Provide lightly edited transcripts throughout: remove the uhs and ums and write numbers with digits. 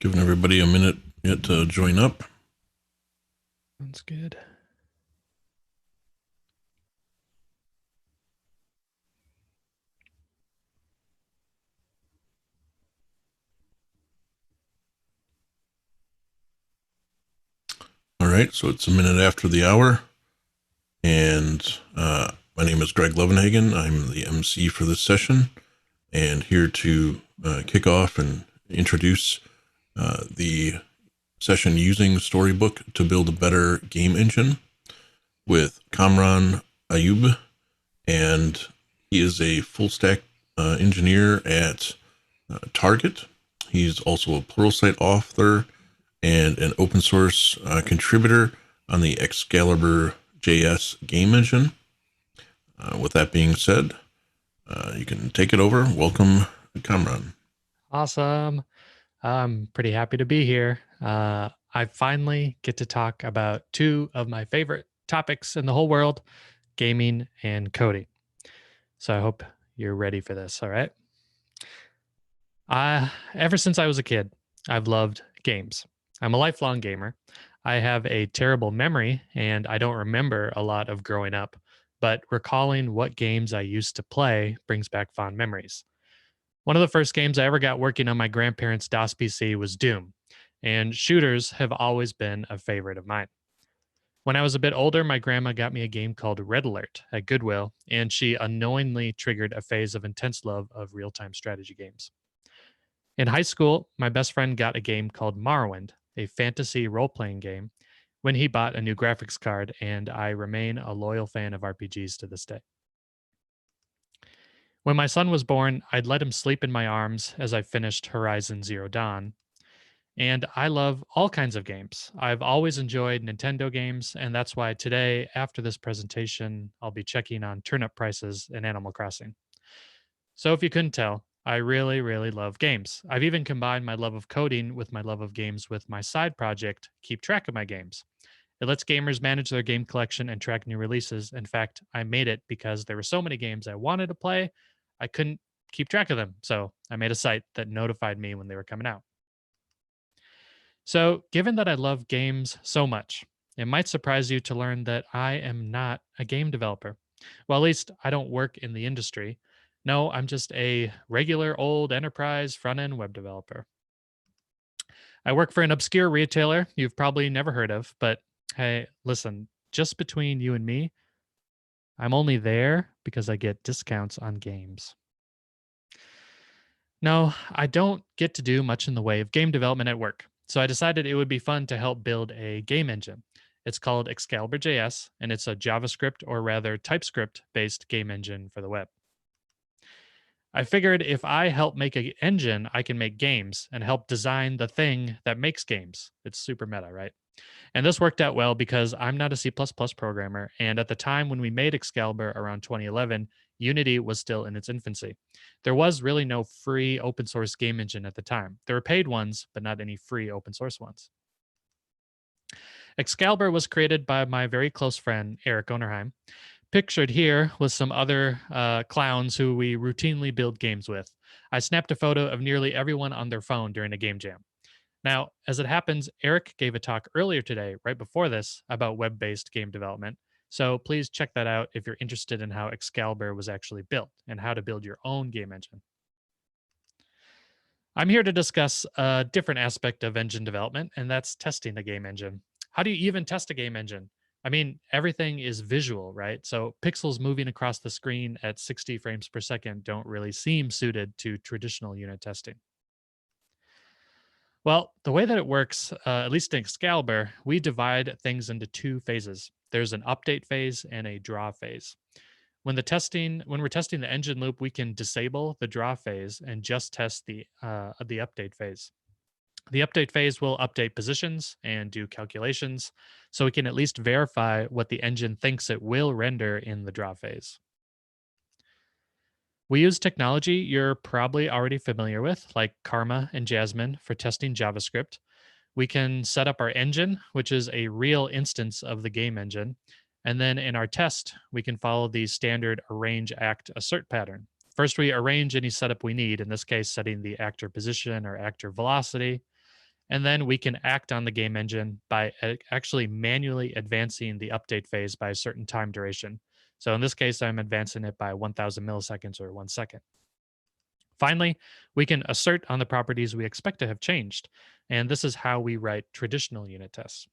Giving everybody a minute yet to join up. Sounds good. All right, so it's a minute after the hour, and my name is Greg Levenhagen. I'm the MC for this session, and here to kick off and introduce the session using Storybook to build a better game engine with Kamran Ayub, and he is a full stack engineer at Target. He's also a Pluralsight author and an open source contributor on the Excalibur JS game engine. With that being said, you can take it over. Welcome, Kamran. Awesome. I'm pretty happy to be here. I finally get to talk about two of my favorite topics in the whole world, gaming and coding. So I hope you're ready for this. All right. Ever since I was a kid, I've loved games. I'm a lifelong gamer. I have a terrible memory and I don't remember a lot of growing up, but recalling what games I used to play brings back fond memories. One of the first games I ever got working on my grandparents' DOS PC was Doom, and shooters have always been a favorite of mine. When I was a bit older, my grandma got me a game called Red Alert at Goodwill, and she unknowingly triggered a phase of intense love of real time strategy games. In high school, my best friend got a game called Morrowind, a fantasy role playing game, when he bought a new graphics card, and I remain a loyal fan of RPGs to this day. When my son was born, I'd let him sleep in my arms as I finished Horizon Zero Dawn. And I love all kinds of games. I've always enjoyed Nintendo games, and that's why today, after this presentation, I'll be checking on turnip prices in Animal Crossing. So, if you couldn't tell, I really, really love games. I've even combined my love of coding with my love of games with my side project, Keep Track of My Games. It lets gamers manage their game collection and track new releases. In fact, I made it because there were so many games I wanted to play, I couldn't keep track of them. So I made a site that notified me when they were coming out. So, given that I love games so much, it might surprise you to learn that I am not a game developer. Well, at least I don't work in the industry. No, I'm just a regular old enterprise front end web developer. I work for an obscure retailer you've probably never heard of, but hey, listen, just between you and me, I'm only there because I get discounts on games. No, I don't get to do much in the way of game development at work. So I decided it would be fun to help build a game engine. It's called Excalibur JS, and it's a JavaScript or rather TypeScript based game engine for the web. I figured if I help make an engine, I can make games and help design the thing that makes games. It's super meta, right? And this worked out well because I'm not a C++ programmer. And at the time when we made Excalibur around 2011, Unity was still in its infancy. There was really no free open source game engine at the time. There were paid ones, but not any free open source ones. Excalibur was created by my very close friend, Eric Onerheim. Pictured here with some other clowns who we routinely build games with. I snapped a photo of nearly everyone on their phone during a game jam. Now, as it happens, Eric gave a talk earlier today, right before this, about web based game development. So please check that out if you're interested in how Excalibur was actually built and how to build your own game engine. I'm here to discuss a different aspect of engine development, and that's testing the game engine. How do you even test a game engine? I mean, everything is visual, right? So pixels moving across the screen at 60 frames per second don't really seem suited to traditional unit testing. Well, the way that it works, at least in Excalibur, we divide things into two phases. There's an update phase and a draw phase. When we're testing the engine loop, we can disable the draw phase and just test the update phase. The update phase will update positions and do calculations, so we can at least verify what the engine thinks it will render in the draw phase. We use technology you're probably already familiar with, like Karma and Jasmine for testing JavaScript. We can set up our engine, which is a real instance of the game engine. And then in our test, we can follow the standard arrange, act, assert pattern. First, we arrange any setup we need, in this case, setting the actor position or actor velocity. And then we can act on the game engine by actually manually advancing the update phase by a certain time duration. So in this case, I'm advancing it by 1000 milliseconds or 1 second. Finally, we can assert on the properties we expect to have changed. And this is how we write traditional unit tests.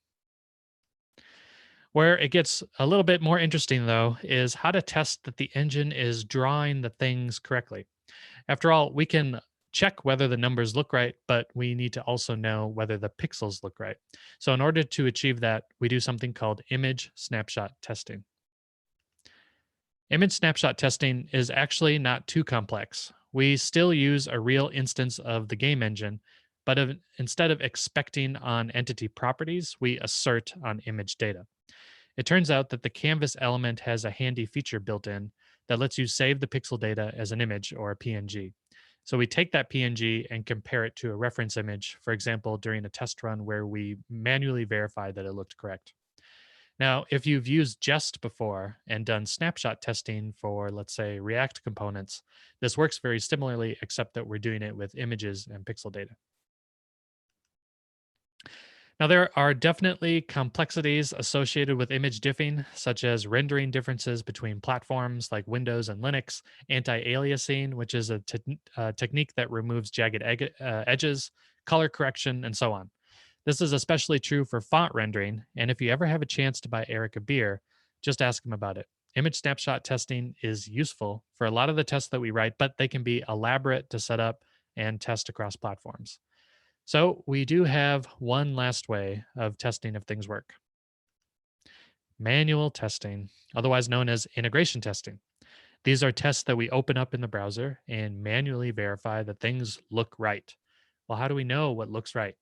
Where it gets a little bit more interesting, though, is how to test that the engine is drawing the things correctly. After all, we can check whether the numbers look right, but we need to also know whether the pixels look right. So, in order to achieve that, we do something called image snapshot testing. Image snapshot testing is actually not too complex. We still use a real instance of the game engine, but instead of expecting on entity properties, we assert on image data. It turns out that the canvas element has a handy feature built in that lets you save the pixel data as an image or a PNG. So we take that PNG and compare it to a reference image, for example, during a test run where we manually verify that it looked correct. Now, if you've used Jest before and done snapshot testing for, let's say, React components, this works very similarly, except that we're doing it with images and pixel data. Now, there are definitely complexities associated with image diffing, such as rendering differences between platforms like Windows and Linux, anti aliasing, which is a technique that removes jagged edges, color correction, and so on. This is especially true for font rendering, and if you ever have a chance to buy Eric a beer, just ask him about it. Image snapshot testing is useful for a lot of the tests that we write, but they can be elaborate to set up and test across platforms. So, we do have one last way of testing if things work: manual testing, otherwise known as integration testing. These are tests that we open up in the browser and manually verify that things look right. Well, how do we know what looks right?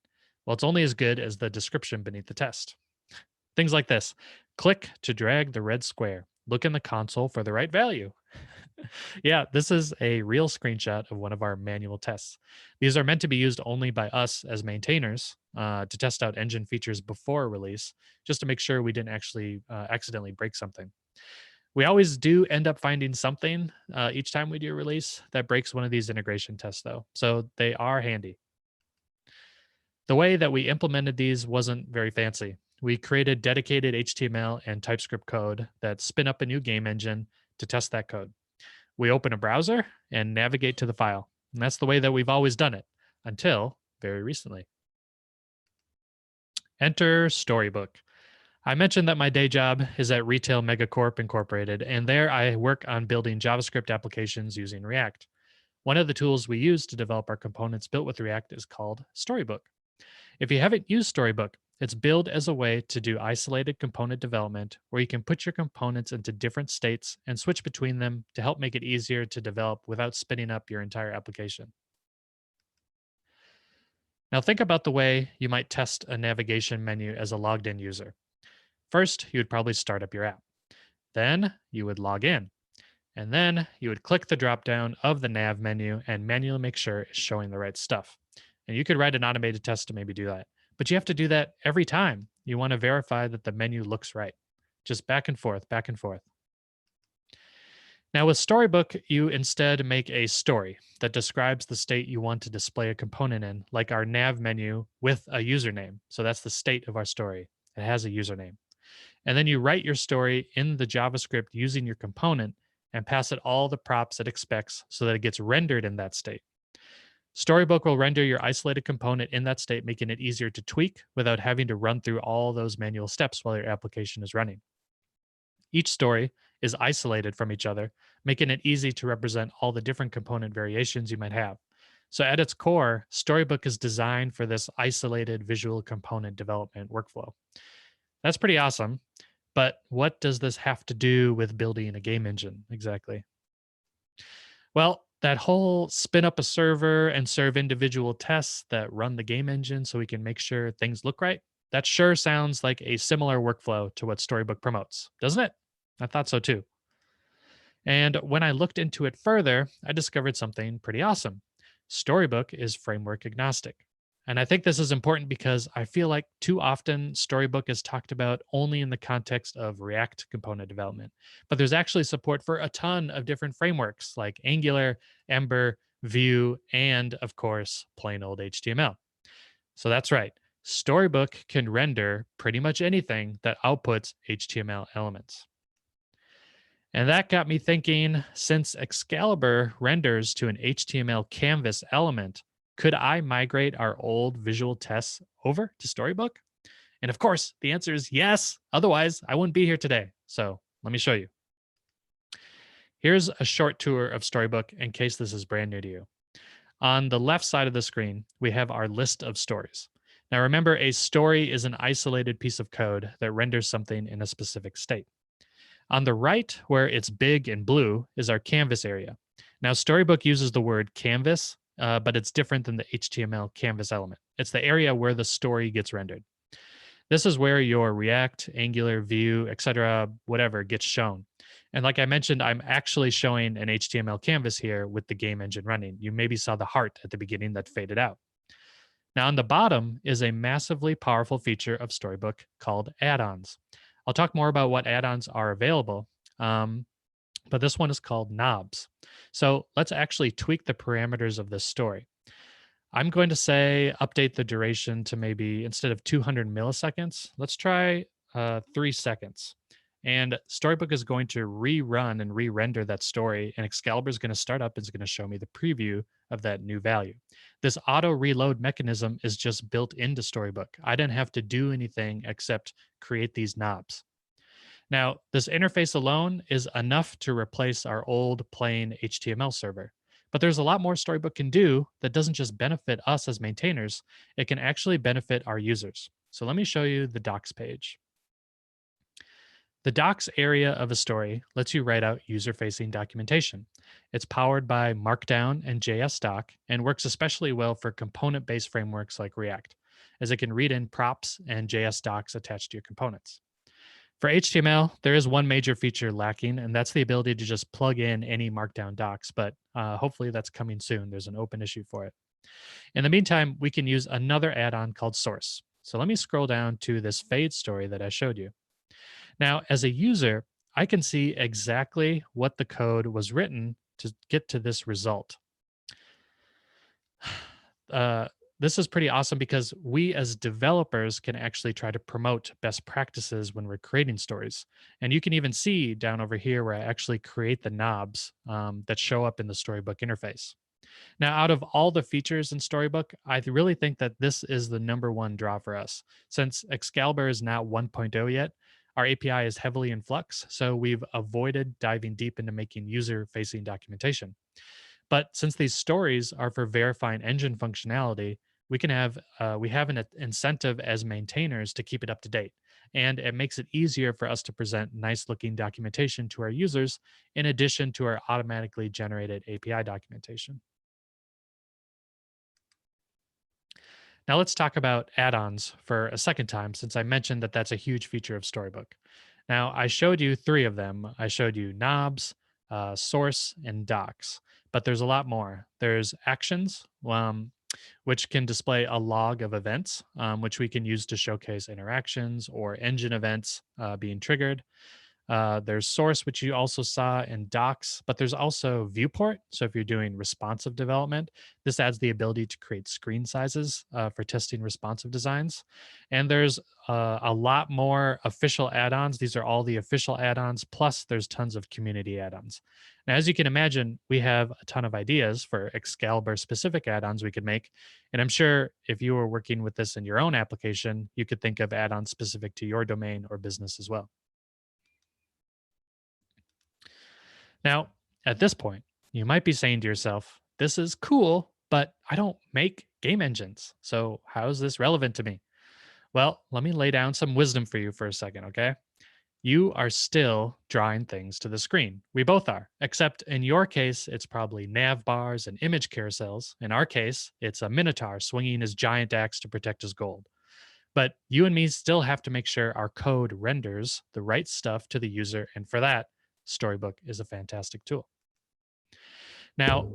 Well, it's only as good as the description beneath the test. Things like this: click to drag the red square, look in the console for the right value. Yeah, this is a real screenshot of one of our manual tests. These are meant to be used only by us as maintainers to test out engine features before release, just to make sure we didn't actually accidentally break something. We always do end up finding something each time we do a release that breaks one of these integration tests, though. So they are handy. The way that we implemented these wasn't very fancy. We created dedicated HTML and TypeScript code that spin up a new game engine to test that code. We open a browser and navigate to the file. And that's the way that we've always done it until very recently. Enter Storybook. I mentioned that my day job is at Retail Megacorp Incorporated, and there I work on building JavaScript applications using React. One of the tools we use to develop our components built with React is called Storybook. If you haven't used Storybook, it's built as a way to do isolated component development where you can put your components into different states and switch between them to help make it easier to develop without spinning up your entire application. Now, think about the way you might test a navigation menu as a logged in user. First, you would probably start up your app. Then, you would log in. And then, you would click the drop down of the nav menu and manually make sure it's showing the right stuff. And you could write an automated test to maybe do that. But you have to do that every time you want to verify that the menu looks right. Just back and forth, back and forth. Now, with Storybook, you instead make a story that describes the state you want to display a component in, like our nav menu with a username. So that's the state of our story. It has a username. And then you write your story in the JavaScript using your component and pass it all the props it expects so that it gets rendered in that state. Storybook will render your isolated component in that state, making it easier to tweak without having to run through all those manual steps while your application is running. Each story is isolated from each other, making it easy to represent all the different component variations you might have. So, at its core, Storybook is designed for this isolated visual component development workflow. That's pretty awesome. But what does this have to do with building a game engine exactly? Well, that whole spin up a server and serve individual tests that run the game engine so we can make sure things look right, that sure sounds like a similar workflow to what Storybook promotes, doesn't it? I thought so too. And when I looked into it further, I discovered something pretty awesome. Storybook is framework agnostic. And I think this is important because I feel like too often Storybook is talked about only in the context of React component development. But there's actually support for a ton of different frameworks like Angular, Ember, Vue, and of course, plain old HTML. So that's right. Storybook can render pretty much anything that outputs HTML elements. And that got me thinking, since Excalibur renders to an HTML canvas element, could I migrate our old visual tests over to Storybook? And of course, the answer is yes. Otherwise, I wouldn't be here today. So let me show you. Here's a short tour of Storybook in case this is brand new to you. On the left side of the screen, we have our list of stories. Now remember, a story is an isolated piece of code that renders something in a specific state. On the right, where it's big and blue, is our canvas area. Now, Storybook uses the word canvas, but it's different than the HTML canvas element. It's the area where the story gets rendered. This is where your React, Angular, Vue, etc., whatever gets shown. And like I mentioned, I'm actually showing an HTML canvas here with the game engine running. You maybe saw the heart at the beginning that faded out. Now, on the bottom is a massively powerful feature of Storybook called add-ons. I'll talk more about what add-ons are available, um, but this one is called knobs. So let's actually tweak the parameters of this story. I'm going to say update the duration to maybe instead of 200 milliseconds, let's try 3 seconds. And Storybook is going to rerun and re-render that story, and Excalibur is going to start up and is going to show me the preview of that new value. This auto reload mechanism is just built into Storybook. I didn't have to do anything except create these knobs. Now, this interface alone is enough to replace our old plain HTML server. But there's a lot more Storybook can do that doesn't just benefit us as maintainers, it can actually benefit our users. So let me show you the docs page. The docs area of a story lets you write out user facing documentation. It's powered by Markdown and JSDoc and works especially well for component based frameworks like React, as it can read in props and JSDocs attached to your components. For HTML, there is one major feature lacking, and that's the ability to just plug in any Markdown docs, but hopefully that's coming soon. There's an open issue for it. In the meantime, we can use another add on called Source. So let me scroll down to this fade story that I showed you. Now, as a user, I can see exactly what the code was written to get to this result. Uh, this is pretty awesome because we as developers can actually try to promote best practices when we're creating stories. And you can even see down over here where I actually create the knobs that show up in the Storybook interface. Now, out of all the features in Storybook, I really think that this is the number one draw for us. Since Excalibur is not 1.0 yet, our API is heavily in flux, so we've avoided diving deep into making user facing documentation. But since these stories are for verifying engine functionality, we have an incentive as maintainers to keep it up to date, and it makes it easier for us to present nice looking documentation to our users in addition to our automatically generated API documentation. Now let's talk about add-ons for a second time, since I mentioned that that's a huge feature of Storybook. Now I showed you three of them. I showed you knobs, source, and docs, but there's a lot more. There's actions, which can display a log of events, which we can use to showcase interactions or engine events being triggered. There's source, which you also saw in docs, but there's also viewport. So if you're doing responsive development, this adds the ability to create screen sizes for testing responsive designs. And there's a lot more official add-ons. These are all the official add-ons, plus there's tons of community add-ons. Now, as you can imagine, we have a ton of ideas for Excalibur specific add-ons we could make. And I'm sure if you were working with this in your own application, you could think of add-ons specific to your domain or business as well. Now, at this point, you might be saying to yourself, this is cool, but I don't make game engines. So, how is this relevant to me? Well, let me lay down some wisdom for you for a second, okay? You are still drawing things to the screen. We both are, except in your case, it's probably nav bars and image carousels. In our case, it's a minotaur swinging his giant axe to protect his gold. But you and me still have to make sure our code renders the right stuff to the user. And for that, Storybook is a fantastic tool. Now,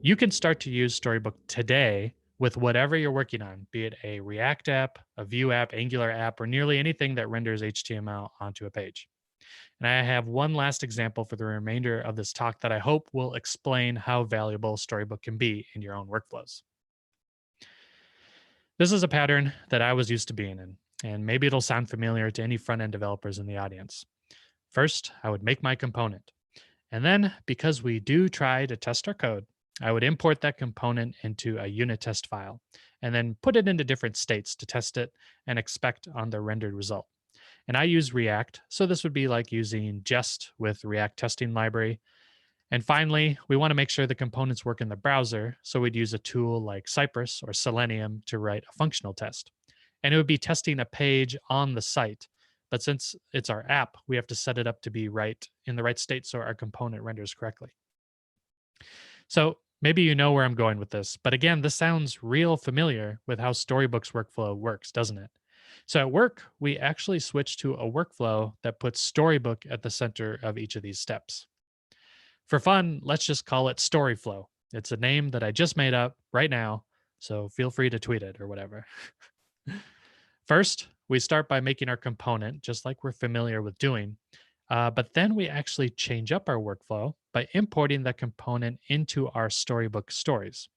you can start to use Storybook today with whatever you're working on, be it a React app, a Vue app, Angular app, or nearly anything that renders HTML onto a page. And I have one last example for the remainder of this talk that I hope will explain how valuable Storybook can be in your own workflows. This is a pattern that I was used to being in, and maybe it'll sound familiar to any front end developers in the audience. First, I would make my component. And then, because we do try to test our code, I would import that component into a unit test file and then put it into different states to test it and expect on the rendered result. And I use React, so this would be like using Jest with React testing library. And finally, we want to make sure the components work in the browser, so we'd use a tool like Cypress or Selenium to write a functional test. And it would be testing a page on the site. But since it's our app, we have to set it up to be right in the right state so our component renders correctly. So maybe you know where I'm going with this, but again, this sounds real familiar with how Storybook's workflow works, doesn't it? So at work, we actually switched to a workflow that puts Storybook at the center of each of these steps. For fun, let's just call it Storyflow. It's a name that I just made up right now, so feel free to tweet it or whatever. First, we start by making our component, just like we're familiar with doing. But then we actually change up our workflow by importing that component into our Storybook stories.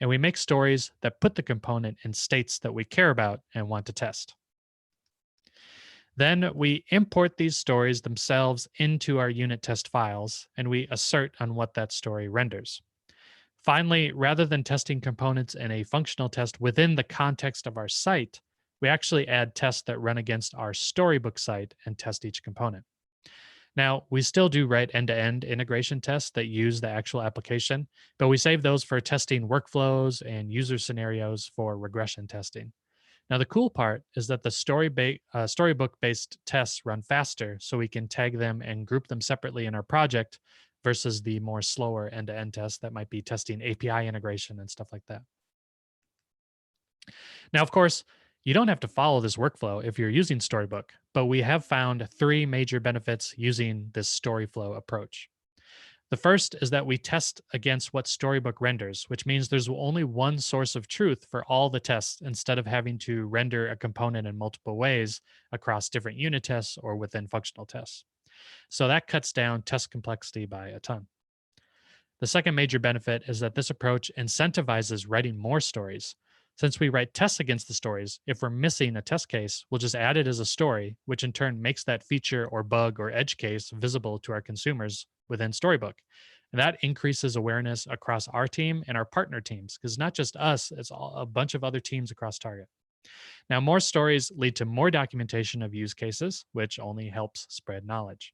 And we make stories that put the component in states that we care about and want to test. Then we import these stories themselves into our unit test files, and we assert on what that story renders. Finally, rather than testing components in a functional test within the context of our site, we actually add tests that run against our Storybook site and test each component. Now, we still do write end to end integration tests that use the actual application, but we save those for testing workflows and user scenarios for regression testing. Now, the cool part is that the Storybook based tests run faster, so we can tag them and group them separately in our project versus the more slower end to end tests that might be testing API integration and stuff like that. Now, of course, you don't have to follow this workflow if you're using Storybook, but we have found three major benefits using this Storyflow approach. The first is that we test against what Storybook renders, which means there's only one source of truth for all the tests instead of having to render a component in multiple ways across different unit tests or within functional tests. So that cuts down test complexity by a ton. The second major benefit is that this approach incentivizes writing more stories. Since we write tests against the stories, if we're missing a test case, we'll just add it as a story, which in turn makes that feature or bug or edge case visible to our consumers within Storybook. And that increases awareness across our team and our partner teams, because not just us, it's a bunch of other teams across Target. Now, more stories lead to more documentation of use cases, which only helps spread knowledge.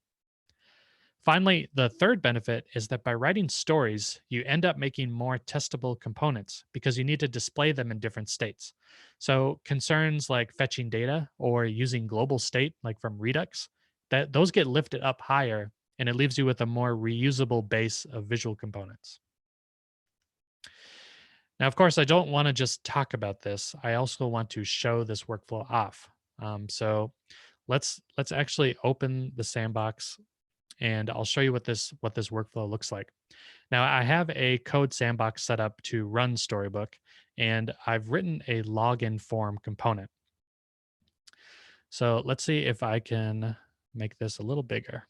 Finally, the third benefit is that by writing stories, you end up making more testable components because you need to display them in different states. So concerns like fetching data or using global state, like from Redux, that those get lifted up higher and it leaves you with a more reusable base of visual components. Now, of course, I don't want to just talk about this. I also want to show this workflow off. So let's actually open the sandbox and I'll show you what this workflow looks like. Now, I have a code sandbox set up to run Storybook, and I've written a login form component. So let's see if I can make this a little bigger.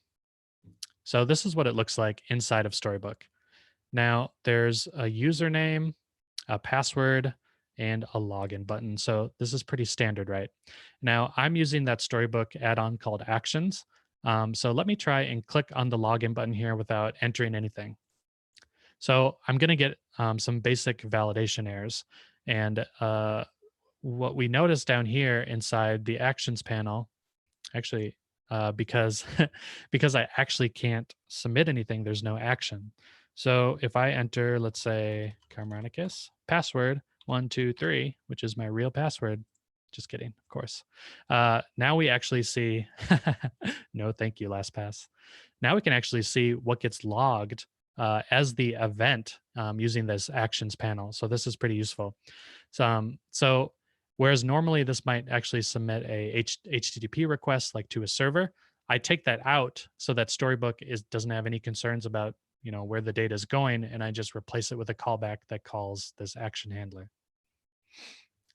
So this is what it looks like inside of Storybook. Now, there's a username, a password, and a login button. So this is pretty standard, right? Now, I'm using that Storybook add-on called Actions. So let me try and click on the login button here without entering anything. So I'm going to get some basic validation errors. And what we notice down here inside the Actions panel, actually, because because I actually can't submit anything, there's no action. So if I enter, let's say, Carmonicus password 123, which is my real password. Just kidding, of course. Now we actually see, no, thank you, LastPass. Now we can actually see what gets logged as the event using this actions panel. So this is pretty useful. So whereas normally this might actually submit a HTTP request like to a server, I take that out so that Storybook doesn't have any concerns about where the data is going, and I just replace it with a callback that calls this action handler.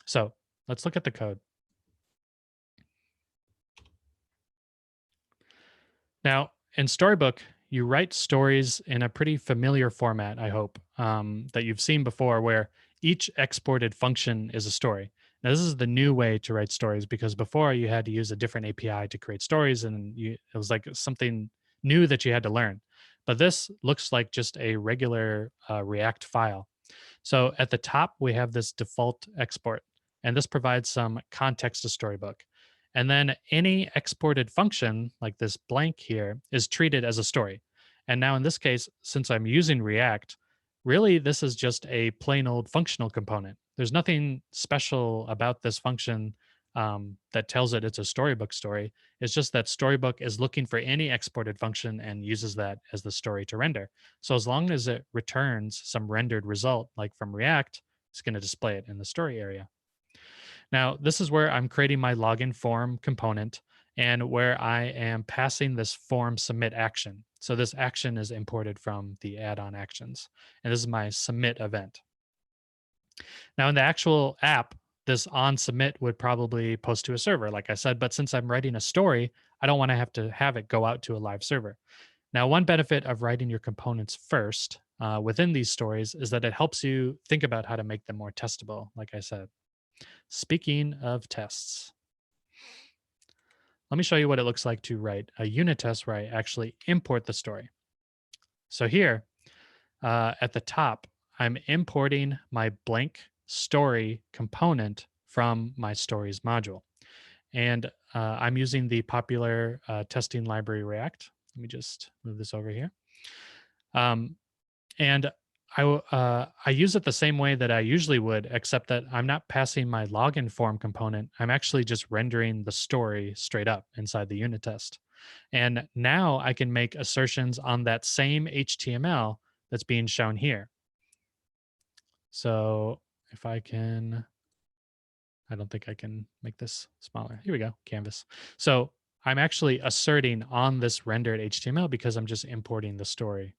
So let's look at the code. Now, in Storybook, you write stories in a pretty familiar format, I hope, that you've seen before, where each exported function is a story. Now, this is the new way to write stories because before you had to use a different API to create stories, and it was like something new that you had to learn. But this looks like just a regular React file. So at the top, we have this default export, and this provides some context to Storybook. And then any exported function, like this blank here, is treated as a story. And now in this case, since I'm using React, really this is just a plain old functional component. There's nothing special about this function that tells it it's a Storybook story. It's just that Storybook is looking for any exported function and uses that as the story to render. So as long as it returns some rendered result, like from React, it's going to display it in the story area. Now, this is where I'm creating my login form component and where I am passing this form submit action. So this action is imported from the add-on actions. And this is my submit event. Now, in the actual app, this on submit would probably post to a server, like I said. But since I'm writing a story, I don't want to have it go out to a live server. Now, one benefit of writing your components first within these stories is that it helps you think about how to make them more testable, like I said. Speaking of tests, let me show you what it looks like to write a unit test where I actually import the story. So here at the top, I'm importing my blank story component from my stories module. And I'm using the popular testing library React. Let me just move this over here. Um, and I use it the same way that I usually would, except that I'm not passing my login form component. I'm actually just rendering the story straight up inside the unit test. And now I can make assertions on that same HTML that's being shown here. So if I can, I don't think I can make this smaller. Here we go, canvas. So I'm actually asserting on this rendered HTML because I'm just importing the story.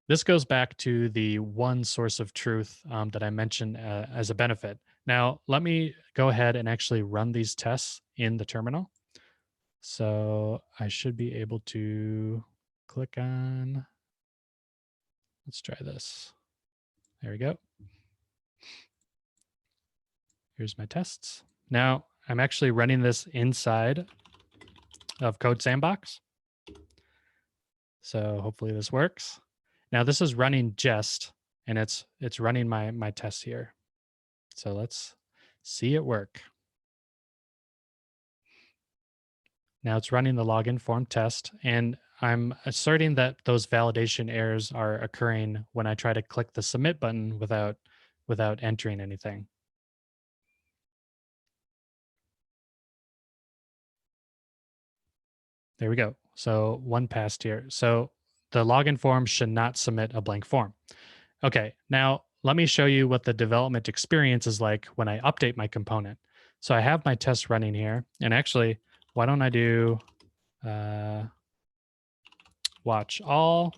This goes back to the one source of truth that I mentioned as a benefit. Now, let me go ahead and actually run these tests in the terminal. So I should be able to click on, let's try this. There we go. Here's my tests. Now I'm actually running this inside of Code Sandbox. So hopefully this works. Now this is running jest, and it's running my tests here. So let's see it work. Now it's running the login form test, and I'm asserting that those validation errors are occurring when I try to click the submit button without entering anything. There we go. So one passed here. So the login form should not submit a blank form. Okay, now let me show you what the development experience is like when I update my component. So I have my test running here, and actually, why don't I do watch all?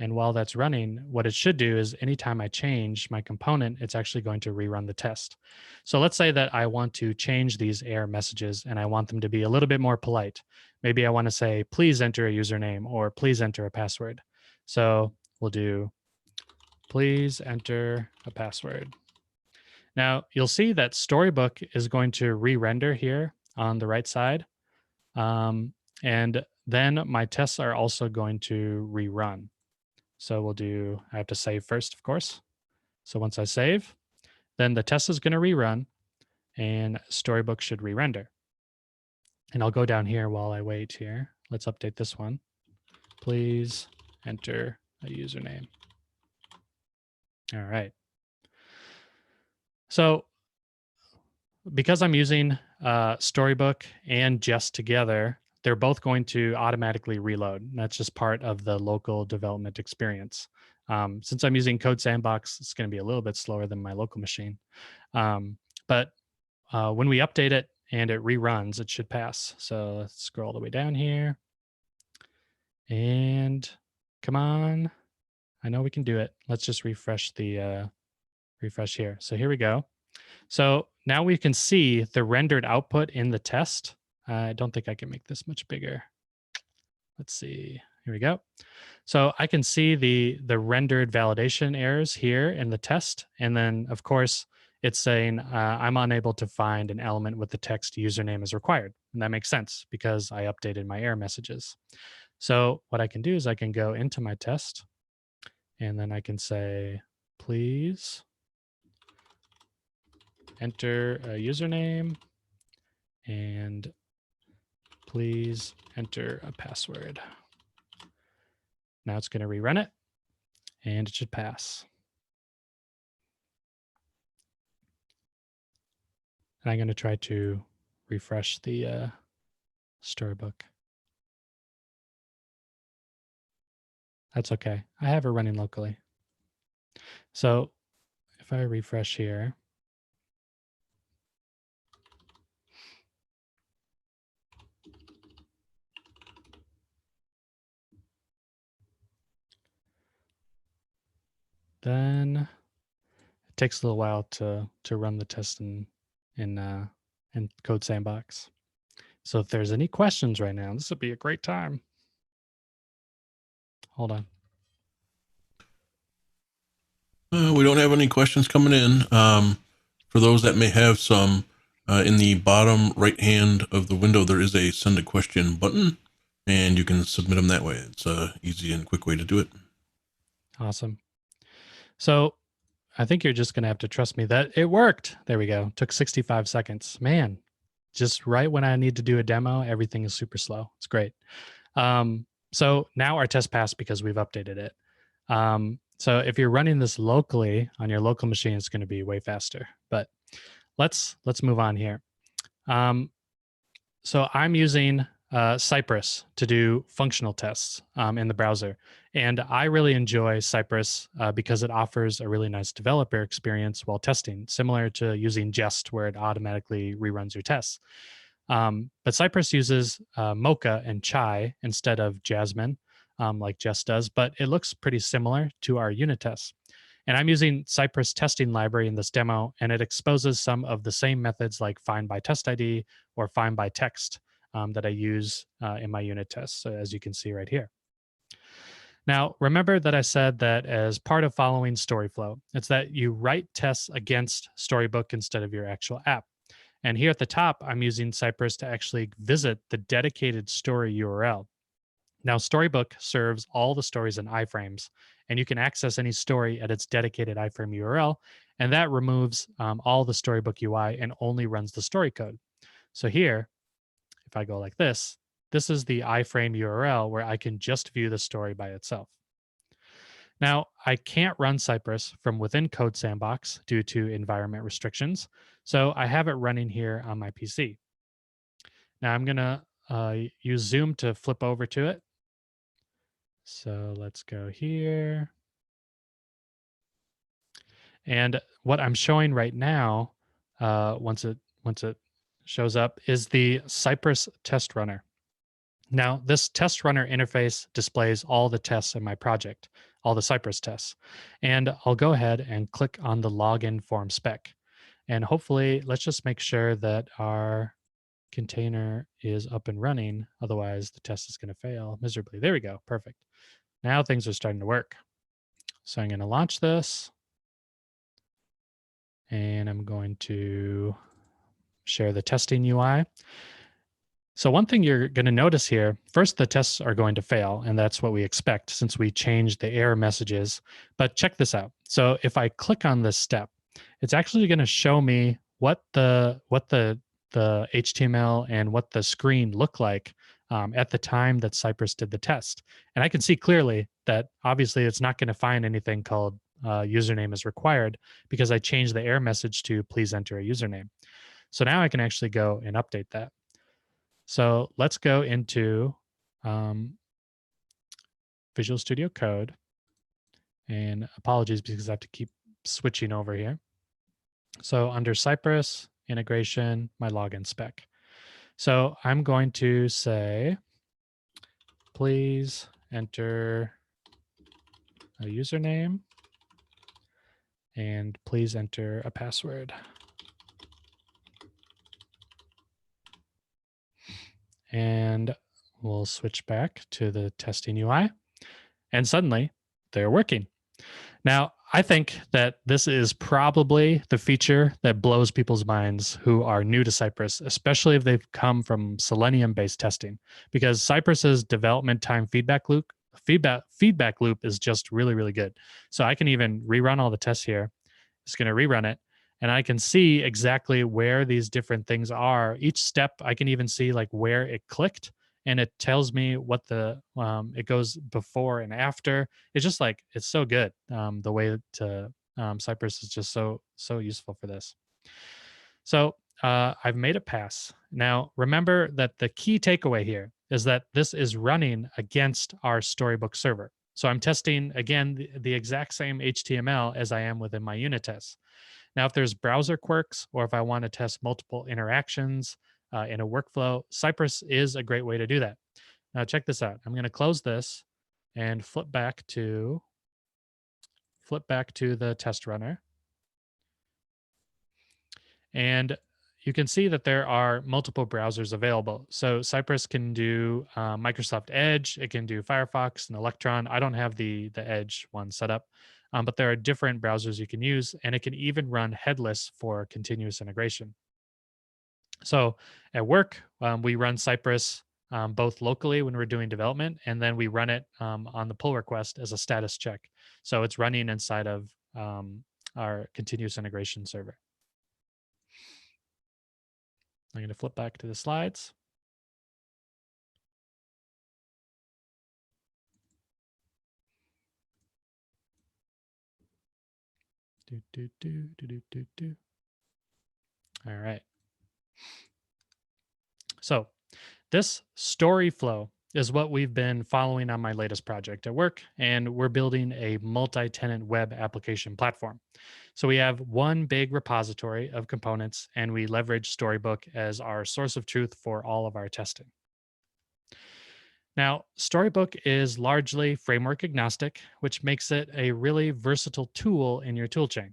And while that's running, what it should do is anytime I change my component, it's actually going to rerun the test. So let's say that I want to change these error messages and I want them to be a little bit more polite. Maybe I want to say, please enter a username or please enter a password. So we'll do, please enter a password. Now you'll see that Storybook is going to re-render here on the right side. And then my tests are also going to rerun. So we'll do, I have to save first, of course. So once I save, then the test is going to rerun and Storybook should re-render. And I'll go down here while I wait here. Let's update this one. Please enter a username. All right. So because I'm using Storybook and Jest together, they're both going to automatically reload. That's just part of the local development experience. Since I'm using Code Sandbox, it's going to be a little bit slower than my local machine. But when we update it and it reruns, it should pass. So let's scroll all the way down here. And come on. I know we can do it. Let's just refresh the refresh here. So here we go. So now we can see the rendered output in the test. I don't think I can make this much bigger. Let's see. Here we go. So I can see the rendered validation errors here in the test. And then, of course, it's saying I'm unable to find an element with the text username is required. And that makes sense because I updated my error messages. So what I can do is I can go into my test and then I can say, please enter a username and please enter a password. Now it's going to rerun it and it should pass. And I'm going to try to refresh the Storybook. That's okay. I have it running locally. So if I refresh here, then it takes a little while to run the test in Code Sandbox. So if there's any questions right now, this would be a great time. Hold on. We don't have any questions coming in. For those that may have some, in the bottom right hand of the window, there is a send a question button, and you can submit them that way. It's an easy and quick way to do it. Awesome. So I think you're just going to have to trust me that it worked. There we go. Took 65 seconds. Man, just right when I need to do a demo, everything is super slow. It's great. So now our test passed because we've updated it. So if you're running this locally on your local machine, it's going to be way faster. But let's move on here. So I'm using Cypress to do functional tests in the browser, and I really enjoy Cypress because it offers a really nice developer experience while testing, similar to using Jest, where it automatically reruns your tests. But Cypress uses Mocha and Chai instead of Jasmine, like Jest does, but it looks pretty similar to our unit tests. And I'm using Cypress testing library in this demo, and it exposes some of the same methods like find by test ID or find by text that I use in my unit tests, as you can see right here. Now, remember that I said that as part of following StoryFlow, it's that you write tests against Storybook instead of your actual app. And here at the top, I'm using Cypress to actually visit the dedicated story URL. Now, Storybook serves all the stories in iframes, and you can access any story at its dedicated iframe URL, and that removes all the Storybook UI and only runs the story code. So here, if I go like this is the iframe URL where I can just view the story by itself. Now, I can't run Cypress from within Code Sandbox due to environment restrictions, so I have it running here on my PC. Now, I'm going to use Zoom to flip over to it. So let's go here. And what I'm showing right now, once it shows up, is the Cypress test runner. Now, this test runner interface displays all the tests in my project, all the Cypress tests. And I'll go ahead and click on the login form spec. And hopefully, let's just make sure that our container is up and running. Otherwise, the test is going to fail miserably. There we go. Perfect. Now things are starting to work. So I'm going to launch this. And I'm going to share the testing UI. So one thing you're going to notice here, first, the tests are going to fail, and that's what we expect since we changed the error messages. But check this out. So if I click on this step, it's actually going to show me what the HTML and what the screen look like at the time that Cypress did the test. And I can see clearly that obviously it's not going to find anything called username is required because I changed the error message to please enter a username. So now I can actually go and update that. So let's go into Visual Studio Code. And apologies because I have to keep switching over here. So under Cypress, integration, my login spec. So I'm going to say, please enter a username and please enter a password. And we'll switch back to the testing UI, and suddenly they're working. Now, I think that this is probably the feature that blows people's minds who are new to Cypress, especially if they've come from Selenium based testing, because Cypress's development time feedback loop is just really, really good. So I can even rerun all the tests here. Just going to rerun it, and I can see exactly where these different things are. Each step, I can even see like where it clicked, and it tells me what the it goes before and after. It's just like it's so good. The way to Cypress is just so useful for this. So I've made it pass. Now remember that the key takeaway here is that this is running against our Storybook server. So I'm testing again the exact same HTML as I am within my unit tests. Now, if there's browser quirks or if I want to test multiple interactions in a workflow, Cypress is a great way to do that. Now, check this out. I'm going to close this and flip back to the test runner, and you can see that there are multiple browsers available. So Cypress can do Microsoft Edge, it can do Firefox and Electron. I don't have the Edge one set up, but there are different browsers you can use, and it can even run headless for continuous integration. So at work, we run Cypress both locally when we're doing development, and then we run it on the pull request as a status check. So it's running inside of our continuous integration server. I'm going to flip back to the slides. Do, do, do, do, do, do, do. All right. So this story flow is what we've been following on my latest project at work, and we're building a multi-tenant web application platform. So we have one big repository of components, and we leverage Storybook as our source of truth for all of our testing. Now, Storybook is largely framework agnostic, which makes it a really versatile tool in your toolchain.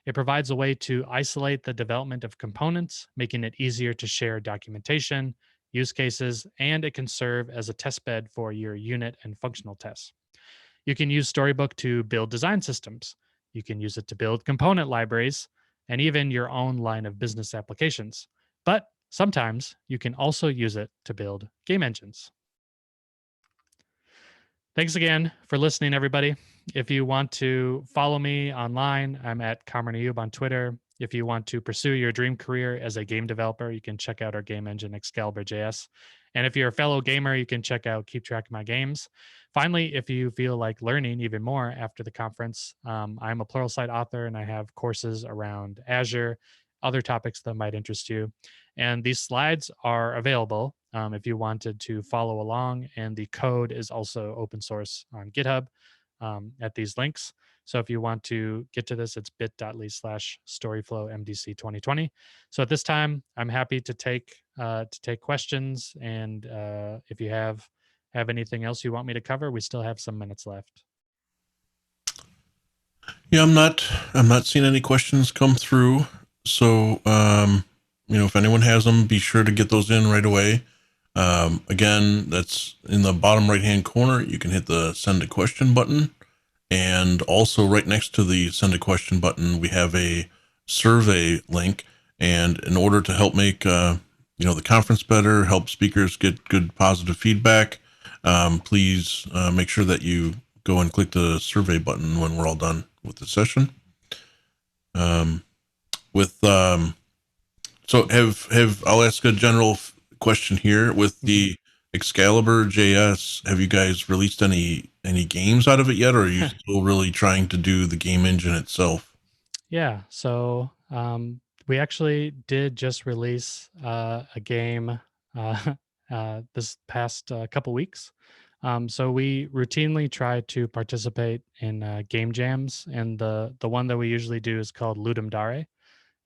It provides a way to isolate the development of components, making it easier to share documentation, use cases, and it can serve as a test bed for your unit and functional tests. You can use Storybook to build design systems. You can use it to build component libraries and even your own line of business applications. But sometimes you can also use it to build game engines. Thanks again for listening, everybody. If you want to follow me online, I'm at Kamran Ayub on Twitter. If you want to pursue your dream career as a game developer, you can check out our game engine, Excalibur.js. And if you're a fellow gamer, you can check out Keep Track of My Games. Finally, if you feel like learning even more after the conference, I'm a Pluralsight author and I have courses around Azure, other topics that might interest you. And these slides are available if you wanted to follow along. And the code is also open source on GitHub at these links. So if you want to get to this, it's bit.ly/storyflowmdc2020. So at this time, I'm happy to take questions. And if you have anything else you want me to cover, we still have some minutes left. Yeah, I'm not seeing any questions come through. So, if anyone has them, be sure to get those in right away. Again, that's in the bottom right-hand corner. You can hit the send a question button. And also right next to the send a question button, we have a survey link. And in order to help make, the conference better, help speakers get good positive feedback, please make sure that you go and click the survey button when we're all done with the session. So I'll ask a general question here with the Excalibur.js. Have you guys released any games out of it yet, or are you still really trying to do the game engine itself? Yeah, so we actually did just release a game this past couple weeks. So we routinely try to participate in game jams, and the one that we usually do is called Ludum Dare.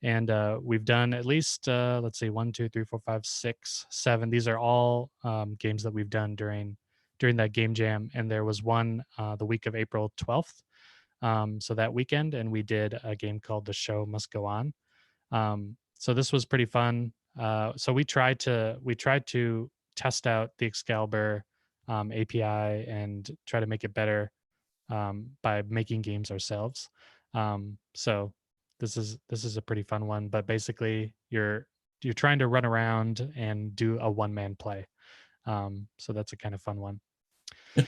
And we've done at least let's see, 1, 2, 3, 4, 5, 6, 7. These are all games that we've done during that game jam. And there was one the week of April 12th. So that weekend, and we did a game called The Show Must Go On. So this was pretty fun. So we tried to test out the Excalibur API and try to make it better by making games ourselves. So this is a pretty fun one. But basically, you're trying to run around and do a one man play. So that's a kind of fun one. Yeah,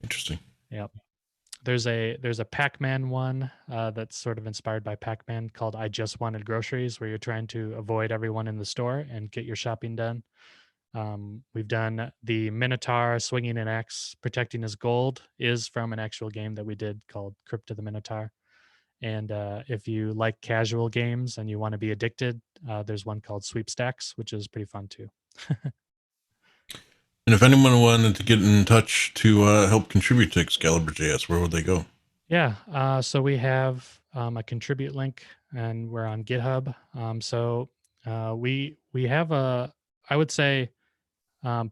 interesting. Yep. There's a Pac-Man one that's sort of inspired by Pac-Man called I Just Wanted Groceries, where you're trying to avoid everyone in the store and get your shopping done. We've done the Minotaur swinging an axe, protecting his gold, is from an actual game that we did called Crypt of the Minotaur. And if you like casual games and you want to be addicted, there's one called Sweepstacks, which is pretty fun too. And if anyone wanted to get in touch to help contribute to Excalibur JS, where would they go? Yeah. So we have a contribute link, and we're on GitHub. So we have I would say,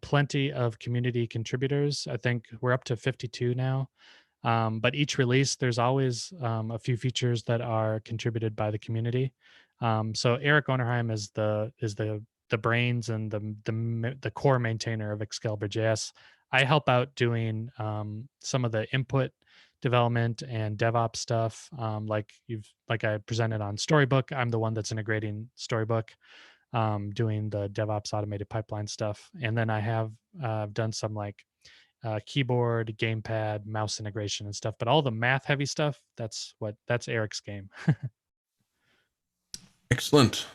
plenty of community contributors. I think we're up to 52 now. But each release, there's always a few features that are contributed by the community. So Eric Onerheim is the brains and the core maintainer of Excalibur JS. I help out doing some of the input development and DevOps stuff. Like I presented on Storybook, I'm the one that's integrating Storybook, doing the DevOps automated pipeline stuff, and then I have done some like keyboard, gamepad, mouse integration and stuff. But all the math heavy stuff, that's Eric's game. Excellent.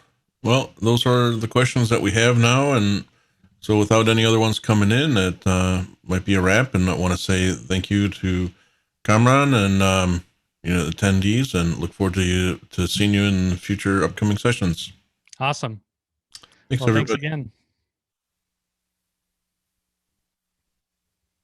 Well, those are the questions that we have now, and so without any other ones coming in, it might be a wrap. And I want to say thank you to Kamran and attendees, and look forward to seeing you in future upcoming sessions. Awesome. Thanks, Well, thanks everybody. again.